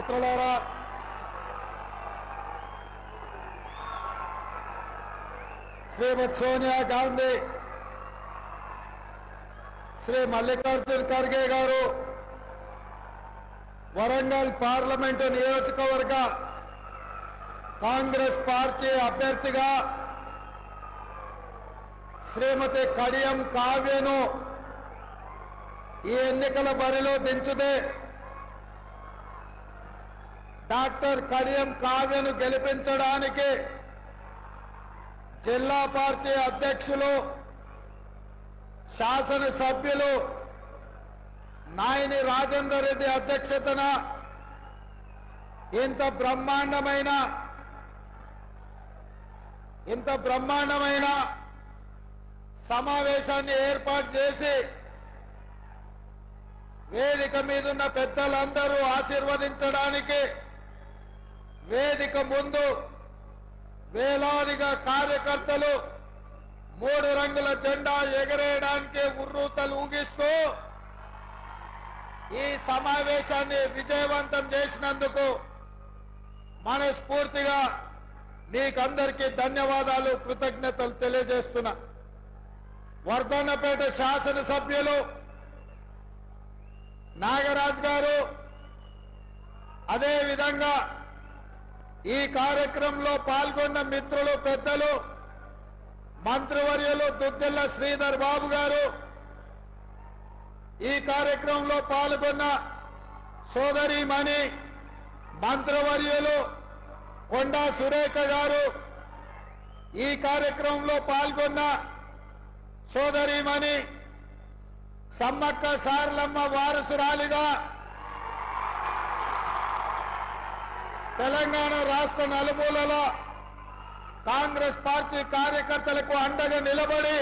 మిత్రులారా, శ్రీమతి సోనియా గాంధీ, శ్రీ మల్లికార్జున్ ఖర్గే గారు వరంగల్ పార్లమెంటు నియోజకవర్గ కాంగ్రెస్ పార్టీ అభ్యర్థిగా శ్రీమతి కడియం కావ్యను ఈ ఎన్నికల బరిలో దించుతే డాక్టర్ కడియం కావ్యను గెలిపించడానికి జిల్లా పార్టీ అధ్యక్షులు, శాసనసభ్యులు నాయని రాజేందర్ రెడ్డి అధ్యక్షతన ఇంత బ్రహ్మాండమైన సమావేశాన్ని ఏర్పాటు చేసి వేదిక మీదున్న పెద్దలందరూ ఆశీర్వదించడానికి వేదిక ముందు వేలాదిగా కార్యకర్తలు 3 రంగుల జెండా ఎగరేయడానికి ఉర్రూతలు ఊగిస్తూ ఈ సమావేశాన్ని విజయవంతం చేసినందుకు మనస్ఫూర్తిగా మీకందరికీ ధన్యవాదాలు, కృతజ్ఞతలు తెలియజేస్తున్నా. వర్ధన్నపేట శాసనసభ్యులు నాగరాజ్ గారు, అదే విధంగా ఈ కార్యక్రమంలో పాల్గొన్న మిత్రులు, పెద్దలు, మంత్రివర్యులు దుద్దిల్ల శ్రీధర్ బాబు గారు, ఈ కార్యక్రమంలో పాల్గొన్న సోదరీమణి మంత్రివర్యులు కొండా సురేఖ గారు, ఈ కార్యక్రమంలో పాల్గొన్న సోదరీమణి సమ్మక్క సారలమ్మ వారసురాలిగా తెలంగాణ రాష్ట్ర నలుమూలలో కాంగ్రెస్ పార్టీ కార్యకర్తలకు అండగా నిలబడి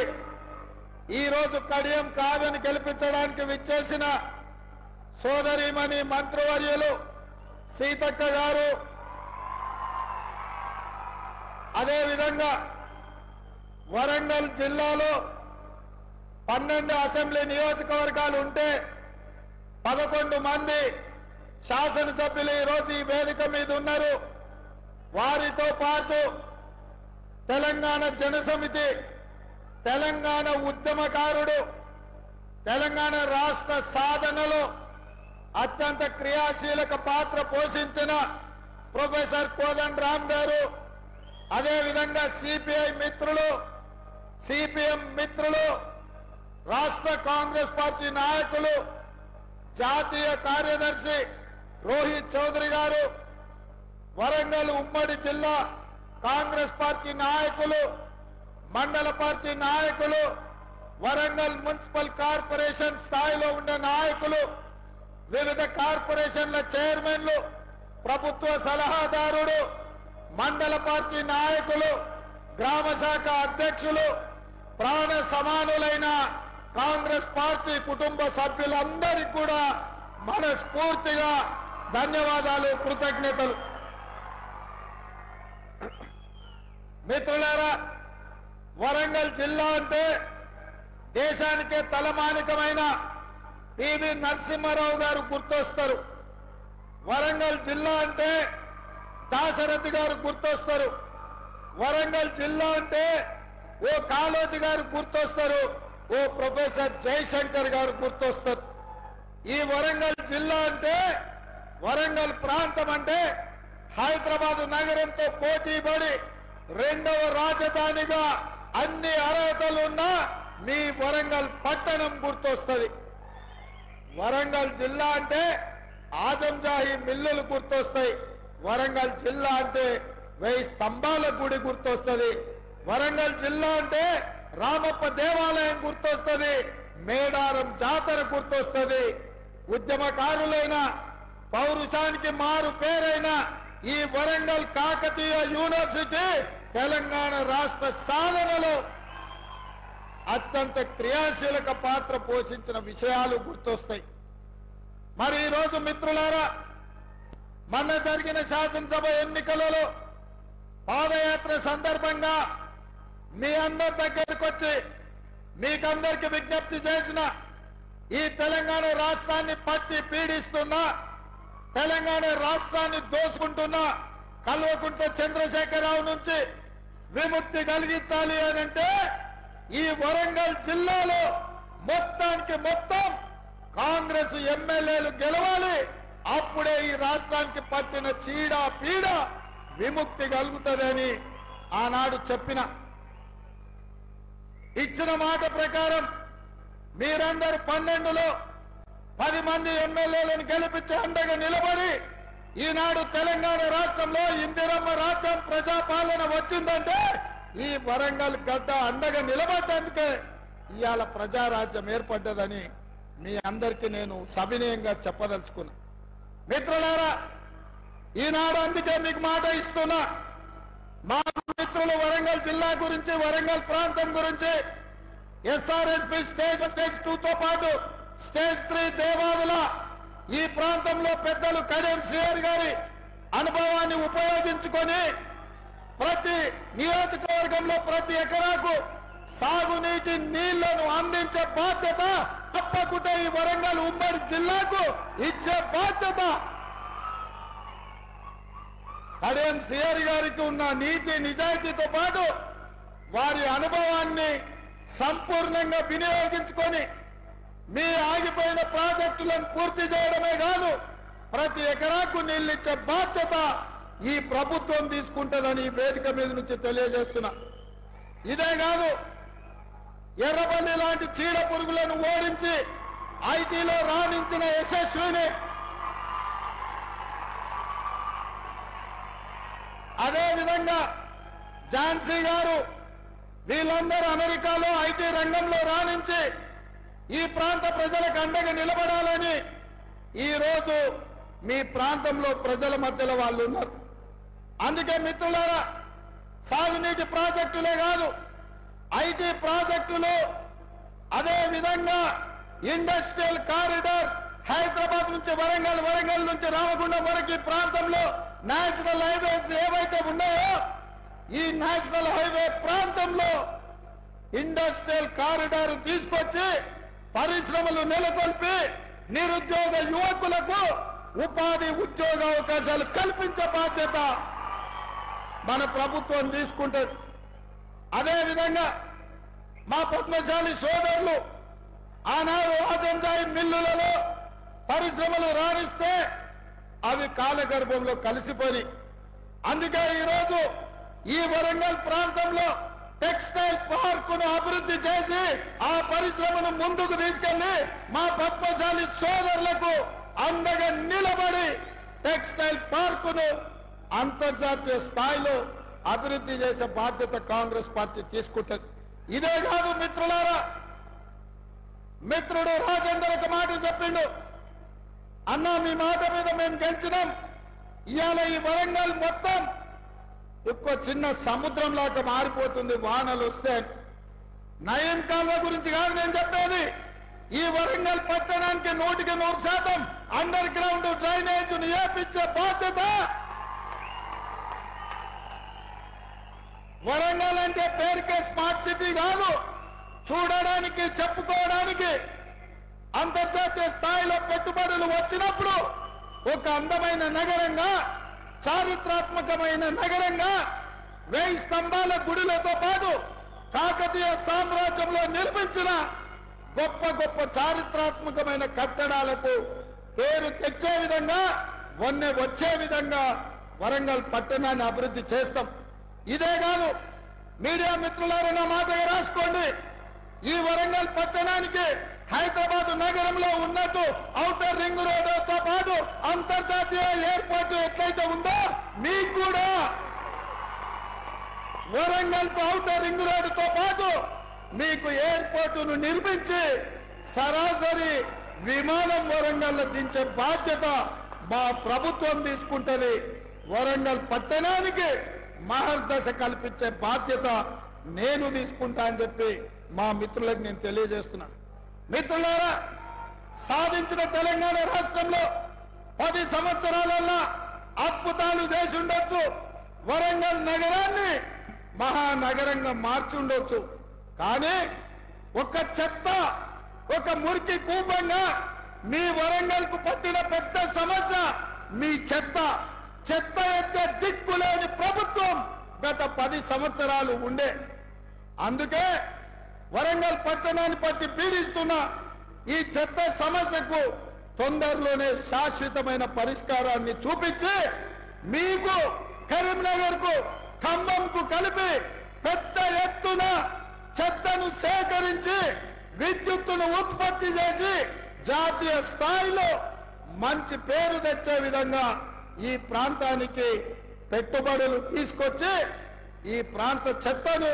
ఈరోజు కడియం కావ్యను గెలిపించడానికి విచ్చేసిన సోదరీమణి మంత్రివర్యులు సీతక్క గారు, అదేవిధంగా వరంగల్ జిల్లాలో 12 అసెంబ్లీ నియోజకవర్గాలు ఉంటే 11 మంది శాసనసభ్యులు ఈరోజు ఈ వేదిక మీద ఉన్నారు. వారితో పాటు తెలంగాణ జనసమితి, తెలంగాణ ఉద్యమకారుడు, తెలంగాణ రాష్ట్ర సాధనలో అత్యంత క్రియాశీలక పాత్ర పోషించిన ప్రొఫెసర్ కోదండ రామ్ గారు, అదేవిధంగా సిపిఐ మిత్రులు, సిపిఎం మిత్రులు, రాష్ట్ర కాంగ్రెస్ పార్టీ నాయకులు, జాతీయ కార్యదర్శి రోహిత్ చౌదరి గారు, వరంగల్ ఉమ్మడి జిల్లా కాంగ్రెస్ పార్టీ నాయకులు, మండల పార్టీ నాయకులు, వరంగల్ మున్సిపల్ కార్పొరేషన్ స్థాయిలో ఉండే నాయకులు, వివిధ కార్పొరేషన్ల చైర్మన్లు, ప్రభుత్వ సలహాదారుడు, మండల పార్టీ నాయకులు, గ్రామ శాఖ అధ్యక్షులు, ప్రాణ సమానులైన కాంగ్రెస్ పార్టీ కుటుంబ సభ్యులందరికీ కూడా మనస్ఫూర్తిగా ధన్యవాదాలు, కృతజ్ఞతలు. మిత్రులారా, వరంగల్ జిల్లా అంటే దేశానికే తలమానికమైన పివి నరసింహారావు గారు గుర్తొస్తారు. వరంగల్ జిల్లా అంటే దాశరథి గారు గుర్తొస్తారు. వరంగల్ జిల్లా అంటే ఓ కాళోజీ గారు గుర్తొస్తారు, ఓ ప్రొఫెసర్ జయశంకర్ గారు గుర్తొస్తారు. ఈ వరంగల్ జిల్లా అంటే, వరంగల్ ప్రాంతం అంటే హైదరాబాద్ నగరంతో పోటీపడి 2వ రాజధానిగా అన్ని అర్హతలు ఉన్న మీ వరంగల్ పట్టణం గుర్తొస్తుంది. వరంగల్ జిల్లా అంటే ఆజంజాహి మిల్లులు గుర్తొస్తాయి. వరంగల్ జిల్లా అంటే 1000 స్తంభాల గుడి గుర్తొస్తుంది. వరంగల్ జిల్లా అంటే రామప్ప దేవాలయం గుర్తొస్తుంది, మేడారం జాతర గుర్తొస్తుంది. ఉద్యమకారులైన, పౌరుషానికి మారు పేరైన ఈ వరంగల్ కాకతీయ యూనివర్సిటీ తెలంగాణ రాష్ట్ర సాధనలో అత్యంత క్రియాశీలక పాత్ర పోషించిన విషయాలు గుర్తొస్తాయి. మరి ఈరోజు మిత్రులారా, మొన్న జరిగిన శాసనసభ ఎన్నికలలో పాదయాత్ర సందర్భంగా మీ అందరి దగ్గరకు వచ్చి మీకందరికి విజ్ఞప్తి చేసిన, ఈ తెలంగాణ రాష్ట్రాన్ని పట్టి పీడిస్తున్న తెలంగాణ రాష్ట్రాన్ని దోసుకుంటున్న కల్వకుంట్ల చంద్రశేఖరరావు నుంచి విముక్తి కలిగించాలి అని అంటే ఈ వరంగల్ జిల్లాలో మొత్తానికి మొత్తం కాంగ్రెస్ ఎమ్మెల్యేలు గెలవాలి. అప్పుడే ఈ రాష్ట్రానికి పట్టిన చీడ పీడ విముక్తి కలుగుతుందని ఆనాడు చెప్పిన ఇచ్చిన మాట ప్రకారం మీరందరూ 12లో 10 మంది ఎమ్మెల్యేలను గెలిపించి అండగా నిలబడి ఈనాడు తెలంగాణ రాష్ట్రంలో ఇందిరమ్మ రాజ్యం ప్రజాపాలన వచ్చిందంటే ఈ వరంగల్ గడ్డ అండగా నిలబడ్డందుకే ఇవాళ ప్రజారాజ్యం ఏర్పడ్డదని మీ అందరికీ నేను సవినయంగా చెప్పదలుచుకున్నా. మిత్రులారా, ఈనాడు అందుకే మీకు మాట ఇస్తున్నా. మా మిత్రులు వరంగల్ జిల్లా గురించి, వరంగల్ ప్రాంతం గురించి ఎస్ఆర్ఎస్పి స్టేజ్ 2తో పాటు స్టేజ్ 3 దేవాదుల ఈ ప్రాంతంలో పెద్దలు కడియం శ్రీహరి గారి అనుభవాన్ని ఉపయోగించుకొని ప్రతి నియోజకవర్గంలో ప్రతి ఎకరాకు సాగునీటి నీళ్లను అందించే బాధ్యత తప్పకుండా ఈ వరంగల్ ఉమ్మడి జిల్లాకు ఇచ్చే బాధ్యత కడియం శ్రీహరి గారికి ఉన్న నీతి నిజాయితీతో పాటు వారి అనుభవాన్ని సంపూర్ణంగా వినియోగించుకొని మీ ఆగిపోయిన ప్రాజెక్టులను పూర్తి చేయడమే కాదు ప్రతి ఎకరాకు నీళ్ళిచ్చే బాధ్యత ఈ ప్రభుత్వం తీసుకుంటుందని ఈ వేదిక మీద నుంచి తెలియజేస్తున్నా. ఇదే కాదు, ఎర్రబల్లి లాంటి చీడ పురుగులను ఓడించి ఐటీలో రాణించిన యశస్విని, అదే విధంగా ఝాన్సీ గారు, వీళ్ళందరూ అమెరికాలో ఐటీ రంగంలో రాణించి ఈ ప్రాంత ప్రజలకు అండగా నిలబడాలని ఈ రోజు మీ ప్రాంతంలో ప్రజల మధ్యలో వాళ్ళు ఉన్నారు. అందుకే మిత్రులారా, సాగునీటి ప్రాజెక్టులే కాదు, ఐటీ ప్రాజెక్టులు, అదే విధంగా ఇండస్ట్రియల్ కారిడార్ హైదరాబాద్ నుంచి వరంగల్, వరంగల్ నుంచి రామగుండం వరకు ఈ ప్రాంతంలో నేషనల్ హైవేస్ ఏవైతే ఉన్నాయో ఈ నేషనల్ హైవే ప్రాంతంలో ఇండస్ట్రియల్ కారిడార్ తీసుకొచ్చి పరిశ్రమలు నెలకొల్పి నిరుద్యోగ యువకులకు ఉపాధి ఉద్యోగ అవకాశాలు కల్పించే బాధ్యత మన ప్రభుత్వం తీసుకుంటుంది. అదేవిధంగా మా పద్మశాలి సోదరులు ఆనాడు రాజంజాయి మిల్లులలో పరిశ్రమలు రాణిస్తే అవి కాలగర్భంలో కలిసిపోయి, అందుకే ఈరోజు ఈ వరంగల్ ప్రాంతంలో టెక్స్టైల్ పార్కును అభివృద్ధి చేసి ఆ పరిశ్రమను ముందుకు తీసుకెళ్లి మా పద్మశాలి సోదరులకు అండగా నిలబడి టెక్స్టైల్ పార్కును అంతర్జాతీయ స్థాయిలో అభివృద్ధి చేసే బాధ్యత కాంగ్రెస్ పార్టీ తీసుకుంటుంది. ఇదే కాదు మిత్రులారా, మిత్రుడు రాజేందర్ ఒక మాట చెప్పిండు, అన్నా మీ మాట మీద మేము గెలిచినాం, ఇవాళ ఈ వరంగల్ మొత్తం ఒక్క చిన్న సముద్రం లాగా మారిపోతుంది వానలు వస్తే. నయం కాల్వ గురించి కాదు నేను చెప్పేది, ఈ వరంగల్ పట్టణానికి 100% అండర్ గ్రౌండ్ డ్రైనేజ్ ఏర్పించే బాధ్యత. వరంగల్ అంటే పేరుకే స్మార్ట్ సిటీ కాదు, చూడడానికి చెప్పుకోవడానికి అంతర్జాతీయ స్థాయిలో పెట్టుబడులు వచ్చినప్పుడు ఒక అందమైన నగరంగా, చారిత్రాత్మకమైన నగరంగా 1000 స్తంభాల గుడులతో పాటు కాకతీయ సామ్రాజ్యంలో నిర్మించిన గొప్ప గొప్ప చారిత్రాత్మకమైన కట్టడాలకు పేరు తెచ్చే విధంగా, వన్నె వచ్చే విధంగా వరంగల్ పట్టణాన్ని అభివృద్ధి చేస్తాం. ఇదే కాదు, మీడియా మిత్రులారా నా మాటగా రాసుకోండి, ఈ వరంగల్ పట్టణానికి హైదరాబాద్ నగరంలో ఉన్నట్టు ఔటర్ రింగ్ రోడ్డుతో పాటు అంతర్జాతీయ ఎయిర్పోర్ట్ ఎట్లయితే ఉందో మీకు కూడా వరంగల్ ఔటర్ రింగ్ రోడ్డుతో పాటు మీకు ఎయిర్పోర్టును నిర్మించి సరాసరి విమానం వరంగల్లో దించే బాధ్యత మా ప్రభుత్వం తీసుకుంటది. వరంగల్ పట్టణానికి మహర్దశ కల్పించే బాధ్యత నేను తీసుకుంటా అని చెప్పి మా మిత్రులకు నేను తెలియజేస్తున్నా. మిత్రులారా, సాధించిన తెలంగాణ రాష్ట్రంలో 10 సంవత్సరాలల్లో అద్భుతాలు చేసి ఉండొచ్చు, వరంగల్ నగరాన్ని మహానగరంగా మార్చి ఉండొచ్చు. కానీ ఒక చెత్త, ఒక మురికి కూపంగా మీ వరంగల్ కు పట్టిన పెద్ద సమస్య మీ చెత్త ఎత్తే దిక్కులేని ప్రభుత్వం గత 10 సంవత్సరాలు ఉండే. అందుకే వరంగల్ పట్టణాన్ని పట్టి పీడిస్తున్న ఈ చెత్త సమస్యకు తొందరలోనే శాశ్వతమైన పరిష్కారాన్ని చూపించి మీకు కరీంనగర్కు ఖమ్మంకు కలిపి పెద్ద ఎత్తున చెత్తను సేకరించి విద్యుత్తును ఉత్పత్తి చేసి జాతీయ స్థాయిలో మంచి పేరు తెచ్చే విధంగా ఈ ప్రాంతానికి పెట్టుబడులు తీసుకొచ్చి ఈ ప్రాంత చెత్తను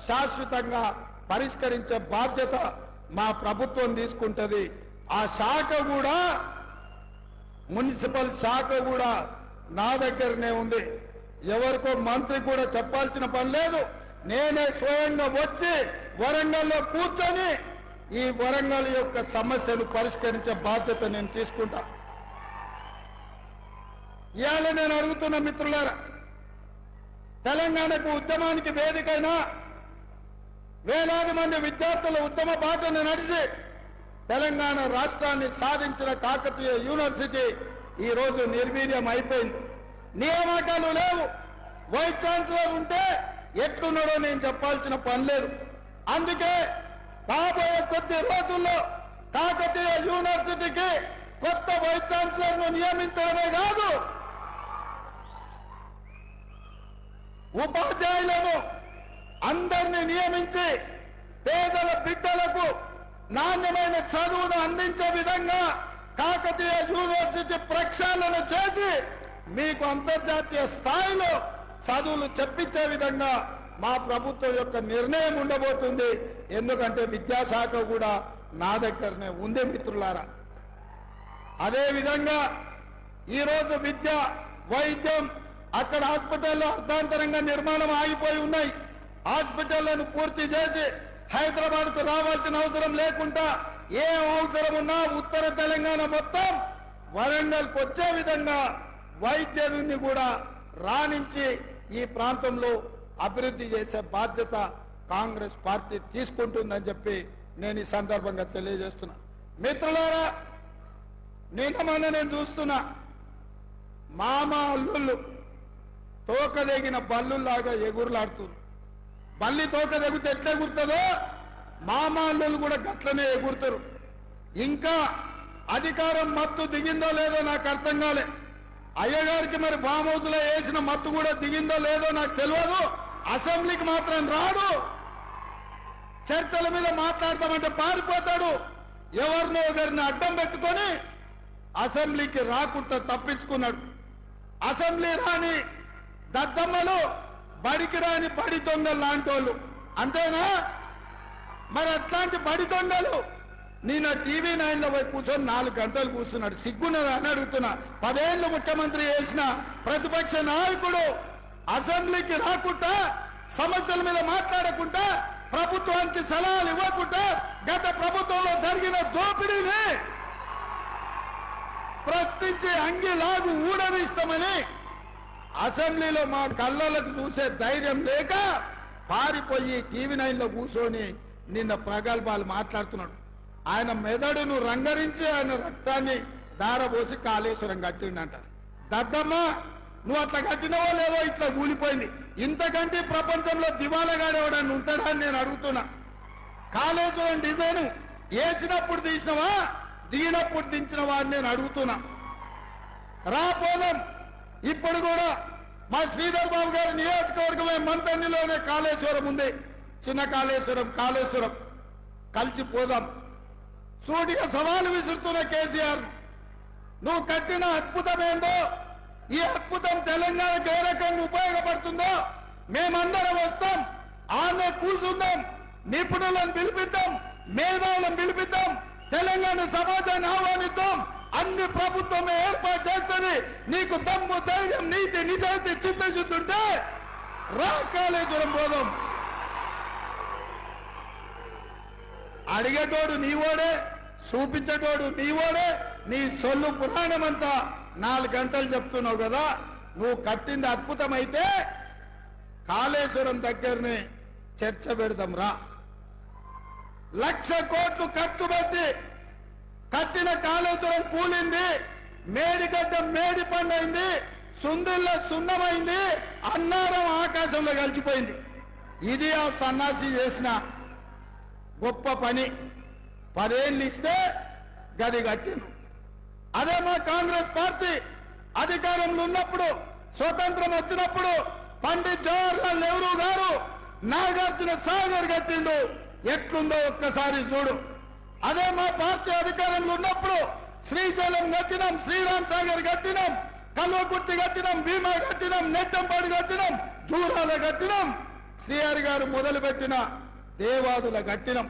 శాశ్వతంగా పరిష్కరించే బాధ్యత మా ప్రభుత్వం తీసుకుంటది. ఆ శాఖ కూడా మున్సిపల్ శాఖ కూడా నా దగ్గరనే ఉంది. ఎవరికో మంత్రి కూడా చెప్పాల్సిన పని లేదు. నేనే స్వయంగా వచ్చి వరంగల్లో కూర్చొని ఈ వరంగల్ యొక్క సమస్యను పరిష్కరించే బాధ్యత నేను తీసుకుంటా. ఇవాళ నేను అడుగుతున్న మిత్రులారా, తెలంగాణకు ఉద్యమానికి వేదికైనా వేలాది మంది విద్యార్థుల ఉద్యమ బాటను నడిచి తెలంగాణ రాష్ట్రాన్ని సాధించిన కాకతీయ యూనివర్సిటీ ఈ రోజు నిర్వీర్యం అయిపోయింది. నియామకాలు లేవు. వైస్ ఛాన్సలర్ ఉంటే ఎట్లున్నాడో నేను చెప్పాల్సిన పని లేదు. అందుకే రాబోయే కొద్ది రోజుల్లో కాకతీయ యూనివర్సిటీకి కొత్త వైస్ ఛాన్సలర్ ను నియమించడమే కాదు, ఉపాధ్యాయులను అందరినీ నియమించి పేదల బిడ్డలకు నాణ్యమైన చదువును అందించే విధంగా కాకతీయ యూనివర్సిటీ ప్రక్షాళన చేసి మీకు అంతర్జాతీయ స్థాయిలో చదువులు చెప్పించే విధంగా మా ప్రభుత్వం యొక్క నిర్ణయం ఉండబోతుంది. ఎందుకంటే విద్యాశాఖ కూడా నా దగ్గరనే ఉంది మిత్రులారా. అదే విధంగా ఈరోజు విద్య, వైద్యం, అక్కడ హాస్పిటల్లో అర్ధాంతరంగా నిర్మాణం ఆగిపోయి ఉన్నాయి. హాస్పిటళ్లను పూర్తి చేసి హైదరాబాద్కు రావాల్సిన అవసరం లేకుండా ఏ అవసరం ఉన్నా ఉత్తర తెలంగాణ మొత్తం వరంగల్కి వచ్చే విధంగా వైద్యుని కూడా రాణించి ఈ ప్రాంతంలో అభివృద్ధి చేసే బాధ్యత కాంగ్రెస్ పార్టీ తీసుకుంటుందని చెప్పి నేను ఈ సందర్భంగా తెలియజేస్తున్నా. మిత్రులారా, నిన్న నేను చూస్తున్నా మామ అల్లుళ్ళు తోకదెగిన బల్లులాగా ఎగురులాడుతున్నారు. బల్లి తోక తెగితే ఎట్లా ఎగురుతుందో మామ అల్లుళ్ళు కూడా గట్లనే ఎగురుతారు. ఇంకా అధికారం మత్తు దిగిందో లేదో నాకు అర్థం కాలే. అయ్యగారికి మరి ఫామ్ హౌస్ లో వేసిన మత్తు కూడా దిగిందో లేదో నాకు తెలియదు. అసెంబ్లీకి మాత్రం రాడు. చర్చల మీద మాట్లాడతామంటే పారిపోతాడు. ఎవరినో ఒకరిని అడ్డం పెట్టుకొని అసెంబ్లీకి రాకుండా తప్పించుకున్నాడు. అసెంబ్లీ రాని దద్దమ్మలు, బడికి రాని బడి దొంగలు లాంటి వాళ్ళు అంతేనా? మరి అట్లాంటి బడి దొంగలు నిన్న టీవీ 9లో పోయి కూర్చొని 4 గంటలు కూర్చున్నాడు. సిగ్గున్నదా అని అడుగుతున్నా. 10 ఏళ్ళు ముఖ్యమంత్రి చేసిన ప్రతిపక్ష నాయకుడు అసెంబ్లీకి రాకుండా, సమస్యల మీద మాట్లాడకుండా, ప్రభుత్వానికి సలహాలు ఇవ్వకుండా గత ప్రభుత్వంలో జరిగిన దోపిడీని ప్రశ్నించి అంగిలాగు ఊడదీస్తామని అసెంబ్లీలో మా కళ్ళలకు చూసే ధైర్యం లేక పారిపోయి టీవీ 9లో కూర్చొని నిన్న ప్రగల్భాలు మాట్లాడుతున్నాడు. ఆయన మెదడును రంగరించి ఆయన రక్తాన్ని దారబోసి కాళేశ్వరం కట్టిండంట. దద్దమ్మ, నువ్వు అట్లా కట్టినవో లేవో ఇట్లా కూలిపోయింది. ఇంతకంటే ప్రపంచంలో దివాలగాడు ఎవడని ఉంటాడా అని నేను అడుగుతున్నా. కాళేశ్వరం డిజైన్ వేసినప్పుడు తీసినవా, దిగినప్పుడు దించినవా అని నేను అడుగుతున్నా. రాపోదాం. ఇప్పుడు కూడా మా శ్రీధర్ బాబు గారి నియోజకవర్గమే మంతన్నిలోనే కాళేశ్వరం ఉంది. చిన్న కాళేశ్వరం కలిసిపోదాం. సూటిగా సవాలు విసురుతున్న కేసీఆర్, నువ్వు కట్టిన అద్భుతం ఏందో, ఈ అద్భుతం తెలంగాణకు ఏ రకంగా ఉపయోగపడుతుందో మేమందరం వస్తాం. ఆమె కూర్చుందాం, నిపుణులను పిలిపిద్దాం, మేధావులను పిలిపిద్దాం, తెలంగాణ సమాజాన్ని ఆహ్వానిద్దాం. అన్ని ప్రభుత్వం ఏర్పాటు చేస్తుంది. నీకు దమ్ము, ధైర్యం, నీతి, నిజాయితీ, చిత్తశుద్ధి ఉంటే రా కాళేశ్వరం పోదాం. అడిగేటోడు నీవోడే, చూపించేటోడు నీవోడే. నీ సొల్లు పురాణం అంతా 4 గంటలు చెప్తున్నావు కదా. నువ్వు కట్టింది అద్భుతమైతే కాళేశ్వరం దగ్గరనే చర్చ పెడదాం రా. 1,00,000 కోట్లు ఖర్చు పెట్టి కట్టిన కాళేశ్వరం కూలింది. మేడిగడ్డ మేడి పండైంది, సుందిల్ల సున్నమైంది, అన్నారం ఆకాశంలో కలిసిపోయింది. ఇది ఆ సన్నాసి చేసిన గొప్ప పని. 10 ఏళ్ళు ఇస్తే గది కట్టిండ్రు. అదే మా కాంగ్రెస్ పార్టీ అధికారంలో ఉన్నప్పుడు, స్వతంత్రం వచ్చినప్పుడు పండిత్ జవహర్లాల్ నెహ్రూ గారు నాగార్జున సాగర్ కట్టిండు. ఎట్లుందో ఒక్కసారి చూడు. అదే మా పార్టీ అధికారంలో ఉన్నప్పుడు శ్రీశైలం కట్టినాం, శ్రీరామ్ సాగర్ కట్టినాం, కల్వకుర్తి కట్టినాం, భీమా కట్టినాం, నెట్టంపాడు కట్టినాం, జూరాల కట్టినాం, శ్రీహరి గారు మొదలుపెట్టిన దేవాదుల కట్టినాం.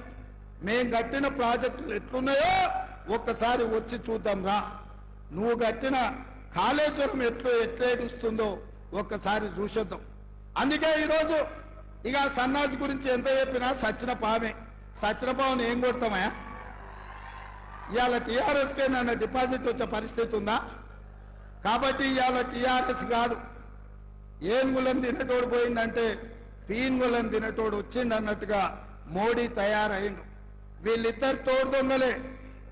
మేం కట్టిన ప్రాజెక్టులు ఎట్లున్నాయో ఒక్కసారి వచ్చి చూద్దాం రా. నువ్వు కట్టిన కాళేశ్వరం ఎట్లేడుస్తుందో ఒక్కసారి చూసొద్దాం. అందుకే ఈరోజు ఇక సన్నాసి గురించి ఎంత చెప్పినా సచిన పామే. సచిన పావును ఏం కొడతామా? ఇవాళ టీఆర్ఎస్కే నన్ను డిపాజిట్ వచ్చే పరిస్థితి ఉందా? కాబట్టి ఇవాళ టీఆర్ఎస్ కాదు, ఏనుగులను తినటోడు పోయిందంటే పీనుగులను తినటోడు వచ్చిండు అన్నట్టుగా మోడీ తయారైండు. వీళ్ళిద్దరు తోడు దొంగలే.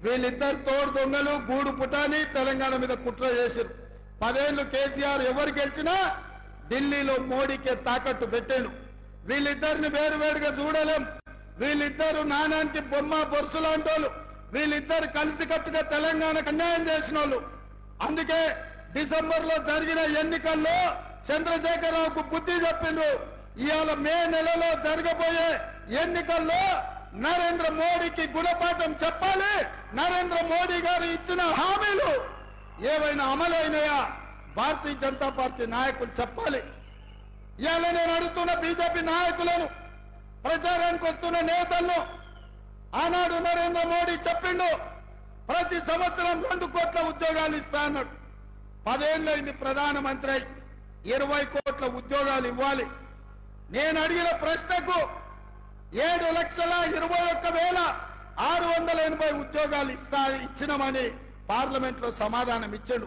వీళ్ళిద్దరు తోడు దొంగలు గూడు పుటాని తెలంగాణ మీద కుట్ర చేశారు. 10 ఏళ్ళు కేసీఆర్ ఎవరు గెలిచినా ఢిల్లీలో మోడీకే తాకట్టు పెట్టాడు. వీళ్ళిద్దరిని వేరువేరుగా చూడలేం. వీళ్ళిద్దరు నాణానికి బొమ్మ బొరుసులాంటోళ్ళు. వీళ్ళిద్దరు కలిసికట్టుగా తెలంగాణకు అన్యాయం చేసిన వాళ్ళు. అందుకే డిసెంబర్లో జరిగిన ఎన్నికల్లో చంద్రశేఖరరావుకు బుద్ధి చెప్పిండ్రు. ఇవాళ మే నెలలో జరగబోయే ఎన్నికల్లో నరేంద్ర మోడీకి గుణపాఠం చెప్పాలి. నరేంద్ర మోడీ గారు ఇచ్చిన హామీలు ఏవైనా అమలైనాయా భారతీయ జనతా పార్టీ నాయకులు చెప్పాలి. ఇవాళ నేను అడుగుతున్న బీజేపీ నాయకులను, ప్రచారానికి వస్తున్న నేతలను, ఆనాడు నరేంద్ర మోడీ చెప్పిండు ప్రతి సంవత్సరం 2 కోట్ల ఉద్యోగాలు ఇస్తా అన్నాడు. 10 ఏళ్ళైంది ప్రధానమంత్రి, 20 కోట్ల ఉద్యోగాలు ఇవ్వాలి. నేను అడిగిన ప్రశ్నకు 7,21,680 ఉద్యోగాలు ఇచ్చినామని పార్లమెంట్ లో సమాధానం ఇచ్చాడు.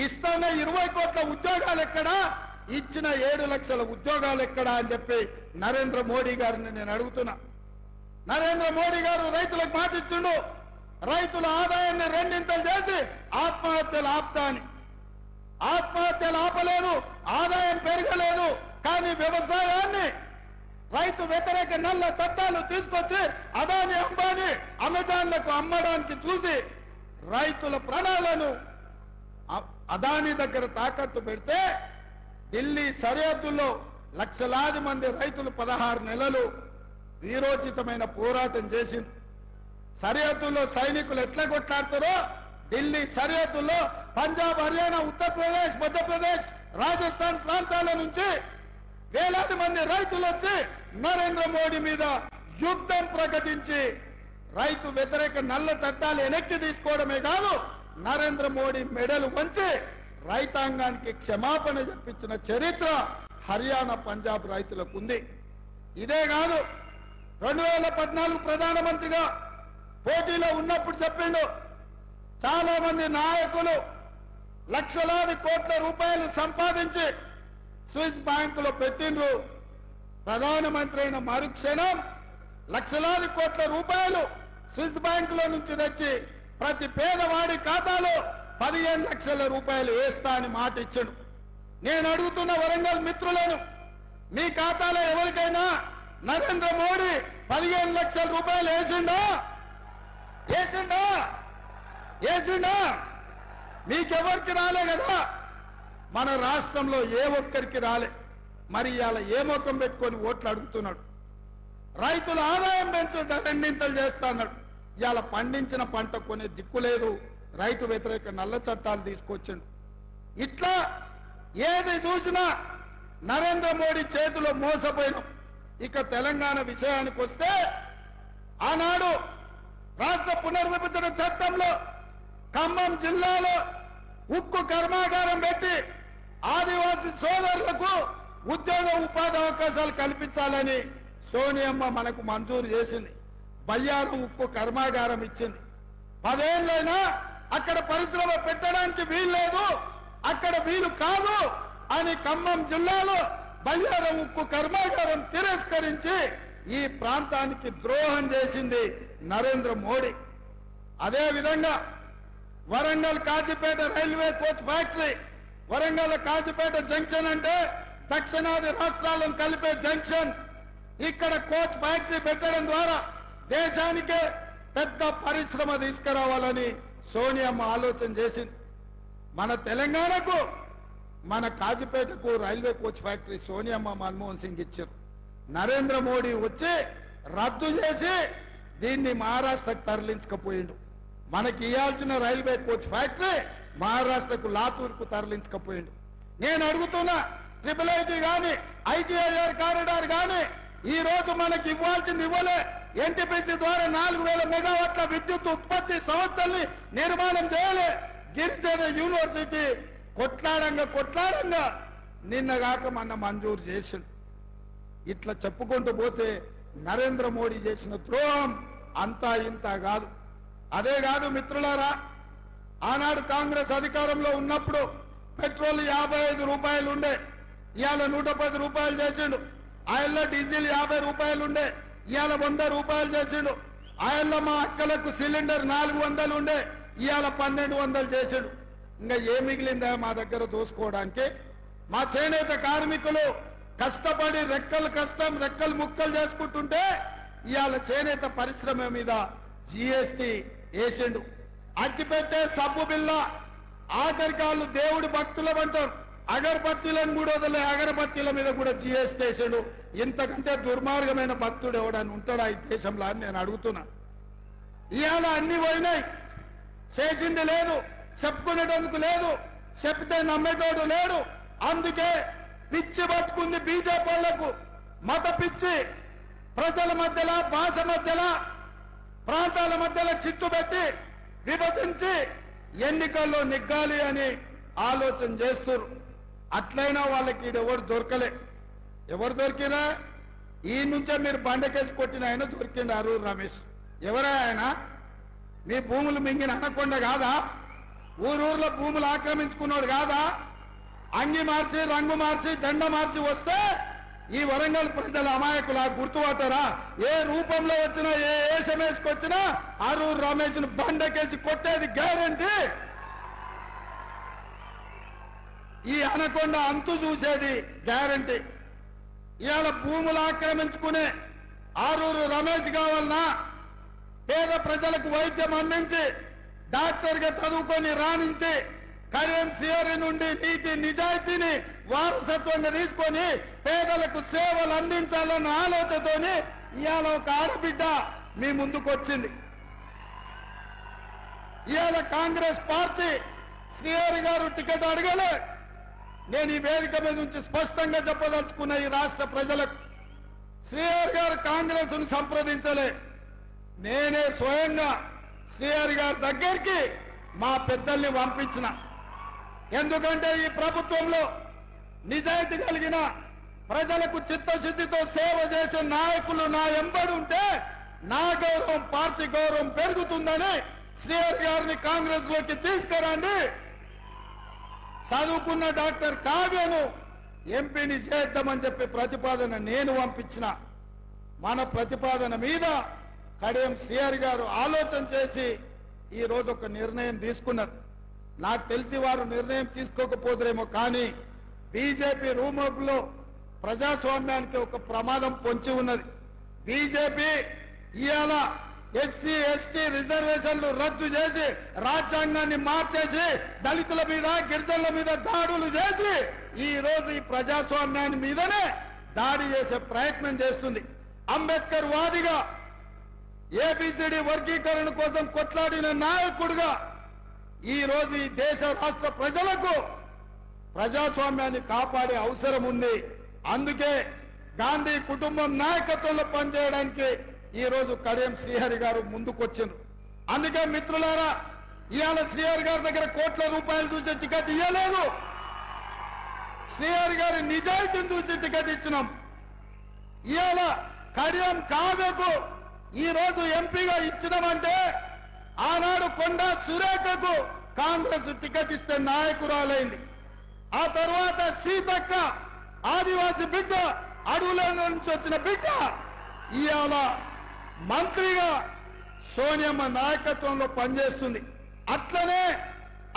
ఇస్తాన 20 కోట్ల ఉద్యోగాలు ఎక్కడా, ఇచ్చిన 7 లక్షల ఉద్యోగాలు ఎక్కడా అని చెప్పి నరేంద్ర మోడీ గారిని నేను అడుగుతున్నా. నరేంద్ర మోడీ గారు రైతులకు మాట ఇచ్చిండు, రైతుల ఆదాయాన్ని 2 చేసి ఆత్మహత్యలు ఆపుతా అని. ఆత్మహత్యలు ఆపలేదు, ఆదాయం పెరగలేదు. కానీ వ్యవసాయాన్ని రైతు వ్యతిరేక నల్ల చట్టాలు తీసుకొచ్చి అదాని అంబానీ అమెజాన్లకు అమ్మడానికి చూసి రైతుల ప్రాణాలను అదాని దగ్గర తాకట్టు పెడితే ఢిల్లీ సరిహద్దుల్లో లక్షలాది మంది రైతులు 16 నెలలు వీరోచితమైన పోరాటం చేసింది. సరిహద్దుల్లో సైనికులు ఎట్లా కొట్లాడతారో ఢిల్లీ సరిహద్దుల్లో పంజాబ్, హర్యానా, ఉత్తరప్రదేశ్, మధ్యప్రదేశ్, రాజస్థాన్ ప్రాంతాల నుంచి వేలాది మంది రైతులు వచ్చి నరేంద్ర మోడీ మీద యుద్ధం ప్రకటించి రైతు వ్యతిరేక నల్ల చట్టాలు వెనక్కి తీసుకోవడమే కాదు, నరేంద్ర మోడీ మెడలు వంచి రైతాంగానికి క్షమాపణ చెప్పించిన చరిత్ర హర్యానా, పంజాబ్ రైతులకు ఉంది. ఇదే కాదు, 2014 ప్రధానమంత్రిగా పోటీలో ఉన్నప్పుడు చెప్పిండు, చాలా మంది నాయకులు లక్షలాది కోట్ల రూపాయలు సంపాదించి స్విస్ బ్యాంకులో పెట్టిండ్రు. ప్రధానమంత్రి అయిన మరుక్షణం లక్షలాది కోట్ల రూపాయలు స్విస్ బ్యాంకులో నుంచి తెచ్చి ప్రతి పేదవాడి ఖాతాలో 15 లక్షల రూపాయలు వేస్తా అని మాట ఇచ్చాడు. నేను అడుగుతున్న వరంగల్ మిత్రులను, మీ ఖాతాలో ఎవరికైనా నరేంద్ర మోడీ 15 లక్షల రూపాయలు వేసిండా? వేసిండా? వేసిండా? మీకెవరికి రాలే కదా. మన రాష్ట్రంలో ఏ ఒక్కరికి రాలే. మరి ఇవాళ ఏ ముఖం పెట్టుకొని ఓట్లు అడుగుతున్నాడు? రైతుల ఆదాయం పెంచుంటే 2 చేస్తా అన్నాడు. ఇవాళ పండించిన పంట కొనే దిక్కు లేదు, రైతు వ్యతిరేక నల్ల చట్టాలు తీసుకొచ్చిండు. ఇట్లా ఏది చూసినా నరేంద్ర మోడీ చేతిలో మోసపోయినాం. ఇక తెలంగాణ విషయానికి వస్తే, ఆనాడు రాష్ట్ర పునర్విభజన చట్టంలో ఖమ్మం జిల్లాలో ఉక్కు కర్మాగారం పెట్టి ఆదివాసీ సోదరులకు ఉద్యోగ ఉపాధి అవకాశాలు కల్పించాలని సోనియమ్మ మనకు మంజూరు చేసింది. బయ్యారం ఉక్కు కర్మాగారం ఇచ్చింది. 10 ఏళ్ళైనా అక్కడ పరిశ్రమ పెట్టడానికి వీలు లేదు, అక్కడ వీలు కాదు అని ఖమ్మం జిల్లాలో బయ్యారం ఉక్కు కర్మాగారం తిరస్కరించి ఈ ప్రాంతానికి ద్రోహం చేసింది నరేంద్ర మోడీ. అదే విధంగా Warangal Kazipet railway coach factory, Warangal Kazipet junction అంటే దక్షిణాది రాష్ట్రాలను కలిపే జంక్షన్. ఇక్కడ కోచ్ ఫ్యాక్టరీ పెట్టడం ద్వారా దేశానికే పెద్ద పరిశ్రమ తీసుకురావాలని సోనియమ్మ ఆలోచన చేసింది. మన తెలంగాణకు, మన కాజీపేటకు రైల్వే కోచ్ ఫ్యాక్టరీ సోనియమ్మ మన్మోహన్ సింగ్ ఇచ్చారు. నరేంద్ర మోడీ వచ్చి రద్దు చేసి దీన్ని మహారాష్ట్రకు తరలించకపోయిండు. మనకి ఇవ్వాల్సిన రైల్వే కోచ్ ఫ్యాక్టరీ మహారాష్ట్రకు లాతూర్కు తరలించకపోయిండు. నేను అడుగుతున్నా, ట్రిపుల్ ఐటీ గాని ఐటీఐఆర్ కారిడార్ గాని ఈ రోజు మనకి ఇవ్వాల్సింది ఇవ్వలే. ఎన్టీపీసీ ద్వారా 4000 మెగావాట్ల విద్యుత్ ఉత్పత్తి సంస్థల్ని నిర్మాణం చేయలే. గిరిజన యూనివర్సిటీ కొట్లాడంగా నిన్నగాక మొన్న మంజూరు చేసిండు. ఇట్లా చెప్పుకుంటూ పోతే నరేంద్ర మోడీ చేసిన ద్రోహం అంతా ఇంత కాదు. అదే కాదు మిత్రులారా, ఆనాడు కాంగ్రెస్ అధికారంలో ఉన్నప్పుడు పెట్రోల్ 55 రూపాయలు ఉండే, ఇవాళ 110 రూపాయలు చేసిండు. ఆయల్లో డీజిల్ 50 రూపాయలు ఉండే, ఇవాళ 100 రూపాయలు చేసిండు. ఆయల్లో మా అక్కలకు సిలిండర్ 400 ఉండే, ఇవాళ 1200 చేసిండు. ఇంకా ఏ మిగిలిందా మా దగ్గర దోసుకోవడానికి? మా చేనేత కార్మికులు కష్టపడి రెక్కలు ముక్కలు చేసుకుంటుంటే ఇవాళ చేనేత పరిశ్రమ మీద జిఎస్టి వేసిండు. అగ్గిపెట్టే సబ్బు బిల్ల, ఆఖరికి వాళ్ళు దేవుడి భక్తులు అంటారు, అగరబత్తీలను కూడా వదిలే అగరబత్తీల మీద కూడా జిఎస్టి వేసాడు. ఇంతకంటే దుర్మార్గమైన భక్తుడు ఎవడని ఉంటాడా ఈ దేశంలో అని నేను అడుగుతున్నా. ఇవాళ అన్ని పోయినాయి, చేసింది లేదు, చెప్పుకునేటందుకు లేదు, చెప్తే నమ్మేటోడు లేడు. అందుకే పిచ్చి పట్టుకుంది బీజేపీ వాళ్లకు. మత పిచ్చి ప్రజల మధ్యలో, భాష మధ్యలో, ప్రాంతాల మధ్యలో చిత్తు పెట్టి విభజించి ఎన్నికల్లో నెగ్గాలి అని ఆలోచన చేస్తారు. అట్లయినా వాళ్ళకి ఎవరు దొరకలే. ఎవరు దొరికినా ఈ నుంచే మీరు బండకేసి కొట్టిన ఆయన దొరికిండు అరూరు రమేష్. ఎవరా ఆయన? మీ భూములు మింగిన అనకొండ కాదా? ఊరూర్లో భూములు ఆక్రమించుకున్నాడు కాదా? అంగి మార్చి, రంగు మార్చి, జెండా మార్చి వస్తే ఈ వరంగల్ ప్రజల అమాయకులా గుర్తుపడతారా? ఏ రూపంలో వచ్చినా, ఏ వేసుకొచ్చినా అరూరు రమేష్ బండకేసి కొట్టేది గ్యారంటీ. ఈ అనకొండ అంతు చూసేది గ్యారంటీ. ఇవాళ భూములు ఆక్రమించుకునే ఆరూరు రమేష్ కావాలన్నా పేద ప్రజలకు వైద్యం అందించి డాక్టర్గా చదువుకొని రాణించి కరీం సిఆర్ఐ నుండి నీతి నిజాయితీని వారసత్వంగా తీసుకొని పేదలకు సేవలు అందించాలన్న ఆలోచనతోని ఇవాళ ఒక ఆడబిడ్డ మీ ముందుకు వచ్చింది. ఇవాళ కాంగ్రెస్ పార్టీ సిఆర్ గారు టికెట్ అడగలే. నేను ఈ వేదిక మీద నుంచి స్పష్టంగా చెప్పదలుచుకున్న ఈ రాష్ట్ర ప్రజలకు, సిఆర్ గారు కాంగ్రెస్ ను సంప్రదించలే. నేనే స్వయంగా సిఆర్ గారి దగ్గరికి మా పెద్దల్ని పంపించిన. ఎందుకంటే ఈ ప్రభుత్వంలో నిజాయితీ కలిగిన ప్రజలకు చిత్తశుద్ధితో సేవ చేసే నాయకులు నా ఎంబడి ఉంటే నా గౌరవం, పార్టీ గౌరవం పెరుగుతుందని సిఆర్ గారిని కాంగ్రెస్ లోకి తీసుకురండి, చదువుకున్న డాక్టర్ కావ్యను ఎంపీని చేద్దామని చెప్పి ప్రతిపాదన నేను పంపించిన. మన ప్రతిపాదన మీద కడియం సిఆర్ గారు ఆలోచన చేసి ఈ రోజు ఒక నిర్ణయం తీసుకున్నారు. నాకు తెలిసి వారు నిర్ణయం తీసుకోకపోదురేమో, కానీ బీజేపీ రూమర్లో ప్రజాస్వామ్యానికి ఒక ప్రమాదం పొంచి ఉన్నది. బీజేపీ ఇవాళ ఎస్సీ ఎస్టీ రిజర్వేషన్లు రద్దు చేసి రాజ్యాంగాన్ని మార్చేసి దళితుల మీద, గిరిజనుల మీద దాడులు చేసి ఈ రోజు ఈ ప్రజాస్వామ్యాన్ని మీదనే దాడి చేసే ప్రయత్నం చేస్తుంది. అంబేద్కర్ వాదిగా, ఏబిసిడి వర్గీకరణ కోసం కొట్లాడిన నాయకుడిగా ఈ రోజు ఈ దేశ రాష్ట్ర ప్రజలకు ప్రజాస్వామ్యాన్ని కాపాడే అవసరం ఉంది. అందుకే గాంధీ కుటుంబం నాయకత్వంలో పనిచేయడానికి ఈ రోజు కడియం శ్రీహరి గారు ముందుకొచ్చారు. అందుకే మిత్రులారా, ఇవాళ శ్రీహరి గారి దగ్గర కోట్ల రూపాయలు చూసే టికెట్ ఇవ్వలేదు, శ్రీహరి గారి నిజాయితీని చూసి టికెట్ ఇచ్చినాం. ఇవాళ కడియం కావ్యకు ఈ రోజు ఎంపీగా ఇచ్చినామంటే ఆనాడు కొండా సురేఖకు కాంగ్రెస్ టికెట్ ఇస్తే నాయకురాలైంది. ఆ తర్వాత సీతక్క ఆదివాసి బిడ్డ, అడవుల నుంచి వచ్చిన బిడ్డ ఇవాళ మంత్రిగా సోనియమ్మ నాయకత్వంలో పనిచేస్తుంది. అట్లనే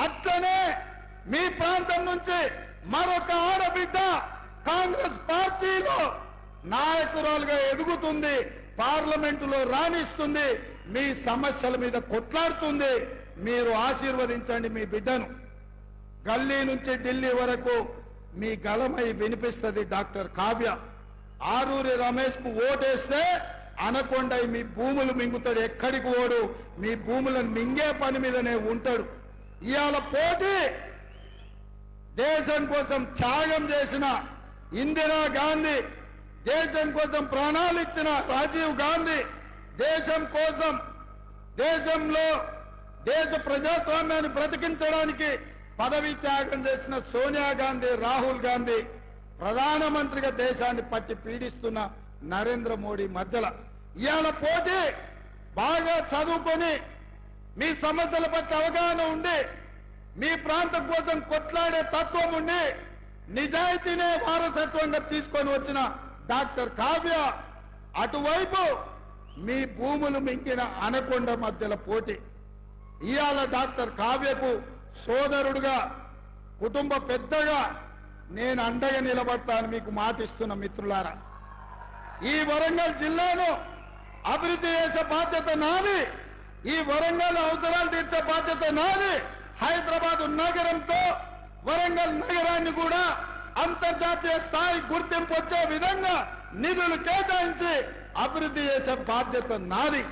అట్లనే మీ ప్రాంతం నుంచి మరొక ఆడబిడ్డ కాంగ్రెస్ పార్టీలో నాయకురాలుగా ఎదుగుతుంది, పార్లమెంటులో రాణిస్తుంది, మీ సమస్యల మీద కొట్లాడుతుంది. మీరు ఆశీర్వదించండి మీ బిడ్డను. గల్లీ నుంచి ఢిల్లీ వరకు మీ గలమై వినిపిస్తుంది డాక్టర్ కావ్య. ఆరూరి రమేష్ కు ఓటేస్తే అనకొండ మీ భూములు మింగుతాడు, ఎక్కడికి ఓడు మీ భూములను మింగే పని మీదనే ఉంటాడు. ఇవాళ పోటీ దేశం కోసం త్యాగం చేసిన ఇందిరా గాంధీ, దేశం కోసం ప్రాణాలు ఇచ్చిన రాజీవ్ గాంధీ, దేశం కోసం దేశంలో దేశ ప్రజాస్వామ్యాన్ని బ్రతికించడానికి పదవి త్యాగం చేసిన సోనియా గాంధీ, రాహుల్ గాంధీ, ప్రధానమంత్రిగా దేశాన్ని పట్టి పీడిస్తున్న నరేంద్ర మోడీ మధ్యలో ఇవాళ పోటీ బాగా చదువుకొని మీ సమస్యల పట్ల అవగాహన ఉండి మీ ప్రాంతం కోసం కొట్లాడే తత్వం ఉండి నిజాయితీనే వారసత్వంగా తీసుకొని వచ్చిన డాక్టర్ కావ్య, అటువైపు మీ భూములు మింగిన అనకొండ మధ్యలో పోటీ. ఇవాళ డాక్టర్ కావ్యకు సోదరుడుగా, కుటుంబ పెద్దగా నేను అండగా నిలబడతాను మీకు మాటిస్తున్న మిత్రులారా. ఈ వరంగల్ జిల్లాను అభివృద్ధి చేసే బాధ్యత నాది, ఈ వరంగల్ అవసరాలు తీర్చే బాధ్యత నాది. హైదరాబాద్ నగరంతో వరంగల్ నగరాన్ని కూడా అంతర్జాతీయ స్థాయి గుర్తింపు వచ్చే విధంగా నిధులు కేటాయించి అభివృద్ధి చేసే బాధ్యత నాది.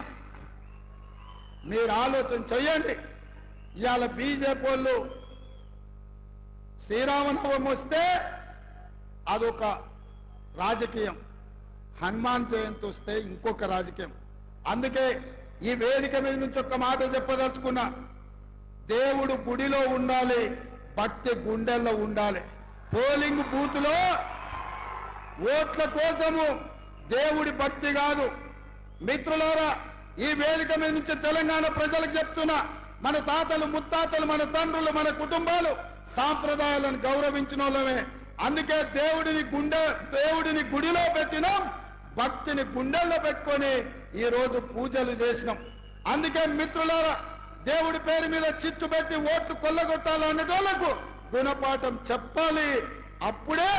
మీరు ఆలోచన చేయండి. ఇవాళ బీజేపీ వాళ్ళు శ్రీరామనవమి వస్తే అదొక రాజకీయం, హనుమాన్ జయంతి వస్తే ఇంకొక రాజకీయం. అందుకే ఈ వేదిక మీద నుంచి ఒక్క మాట చెప్పదలుచుకున్నా, దేవుడు గుడిలో ఉండాలి, భక్తి గుండెల్లో ఉండాలి. పోలింగ్ బూత్ లో ఓట్ల కోసము దేవుడి భక్తి కాదు. మిత్రులారా, ఈ వేదిక మీద నుంచి తెలంగాణ ప్రజలకు చెప్తున్నా, మన తాతలు ముత్తాతలు మన తండ్రులు మన కుటుంబాలు సాంప్రదాయాలను గౌరవించిన వాళ్ళమే. అందుకే దేవుడిని గుడిలో పెట్టినాం, భక్తిని గుండెల్లో పెట్టుకొని ఈ రోజు పూజలు చేసినాం. అందుకే మిత్రులారా, దేవుడి పేరు మీద చిచ్చు పెట్టి ఓట్లు కొల్లగొట్టాలనేటోళ్లకు గుణపాఠం చెప్పాలి. అప్పుడే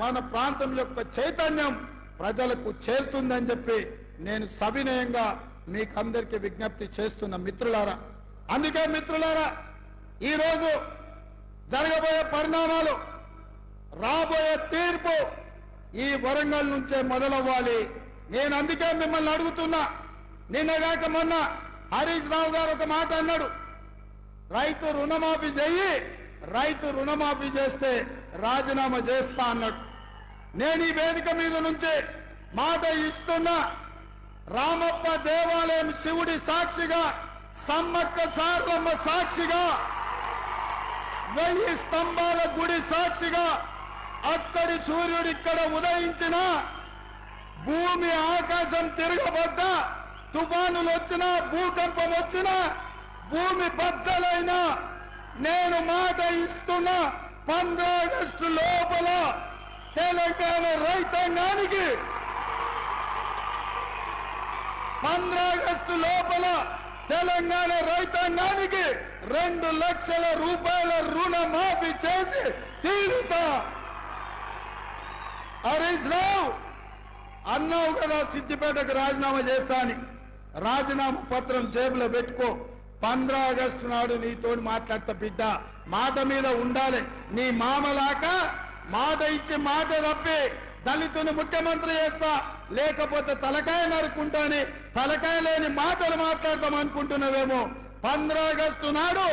మన ప్రాంతం యొక్క చైతన్యం ప్రజలకు చేరుతుందని చెప్పి నేను సవినయంగా మీకందరికీ విజ్ఞప్తి చేస్తున్న మిత్రులారా. అందుకే మిత్రులారా, ఈరోజు జరగబోయే పరిణామాలు, రాబోయే తీర్పు ఈ వరంగల్ నుంచే మొదలవ్వాలి. నేను అందుకే మిమ్మల్ని అడుగుతున్నా. నిన్నగాక మొన్న హరీష్ రావు గారు ఒక మాట అన్నాడు, రైతు రుణమాఫీ చెయ్యి, రైతు రుణమాఫీ చేస్తే రాజీనామా చేస్తా అన్నాడు. నేను ఈ వేదిక మీద నుంచి మాట ఇస్తున్నా, రామప్ప దేవాలయం శివుడి సాక్షిగా, సమ్మక్క సారలమ్మ సాక్షిగా, 1000 స్తంభాల గుడి సాక్షిగా, అక్కడి సూర్యుడు ఇక్కడ ఉదయించిన, భూమి ఆకాశం తిరగబడ్డా, తుఫానులు వచ్చినా, భూకంపం వచ్చినా, భూమి బద్దలైనా, నేను మాట ఇస్తున్నా, 15 ఆగస్టు లోపల తెలంగాణ రైతాంగానికి 15 ఆగస్టు లోపల తెలంగాణ రైతాంగానికి 2 లక్షల రూపాయల రుణమాఫీ చేసి తీరుతా. హరీష్ రావు అన్నావు కదా సిద్దిపేటకు రాజీనామా చేస్తా అని, రాజీనామా పత్రం జేబులో పెట్టుకో. 15 ఆగస్టు నాడు నీతో మాట్లాడతా బిడ్డ, మాట మీద ఉండాలి. నీ మామలాక మాట ఇచ్చి మాట తప్పి దళితుని ముఖ్యమంత్రి చేస్తా, లేకపోతే తలకాయ నరుకుంటాని తలకాయ లేని మాటలు మాట్లాడతాం అనుకుంటున్నావేమో. 15 ఆగస్టు నాడు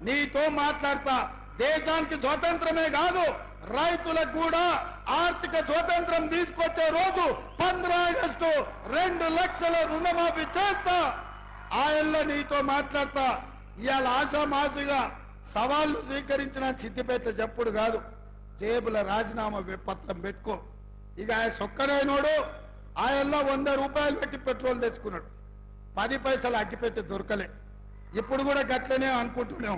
నీతో మాట్లాడతా. దేశానికి స్వతంత్రమే కాదు, రైతులకు కూడా ఆర్థిక స్వతంత్రం తీసుకొచ్చే రోజు 15 ఆగస్టు 2 లక్షల రుణమాఫీ చేస్తా. ఆయనలో నీతో మాట్లాడతా. ఇవాళ ఆశామాసిగా సవాళ్లు స్వీకరించిన సిద్దిపేట చెప్పుడు కాదు, జేబుల రాజీనామా పత్రం పెట్టుకో. ఇక ఆయన సొక్కడైనోడు ఆయనలో 100 రూపాయలు పెట్టి పెట్రోల్ తెచ్చుకున్నాడు, 10 పైసలు అగ్గిపెట్టి దొరకలే. ఇప్పుడు కూడా గట్లనే అనుకుంటున్నాం.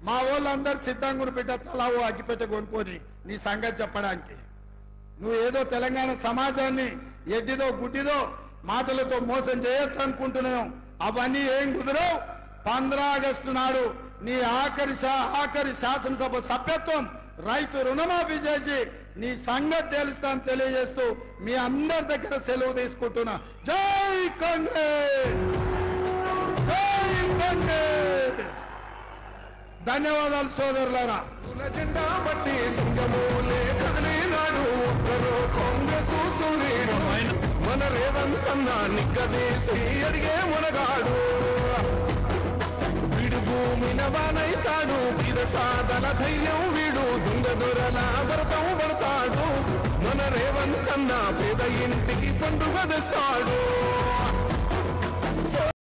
మా వాళ్ళందరూ సిద్ధంగా పెట్ట తలావో అగ్గిపెట్ట కొనుక్కొని నీ సంగతి చెప్పడానికి. నువ్వు ఏదో తెలంగాణ సమాజాన్ని ఎడ్డిదో గుడ్డిదో మాటలతో మోసం చేయొచ్చు అనుకుంటున్నాం. అవన్నీ ఏం కుదరవు. 15 ఆగస్టు నాడు నీ ఆఖరి శాసనసభ సభ్యత్వం రైతు రుణమాఫీ చేసి నీ సంగతి తెలుస్తాను తెలియజేస్తూ మీ అందరి దగ్గర సెలవు తీసుకుంటున్నా. జై కాంగ్రెస్, జై కాంగ్రెస్. ధన్యవాదాలు సోదరులారా. జెండా బట్టి సింగమూలే కదిలినాడు ఒక్కరు కాంగ్రెస్ సూర్యుడు మన రేవంత్ అన్న నిగ్గదీసి అడిగే మునగాడు వీడు భూమిన వానైతాడు వీర సాధల ధైర్యం వీడు దొంగ దొరల భరతం పడతాడు మన రేవంత్ అన్న పేద ఇంటికి పండుగ తెస్తాడు.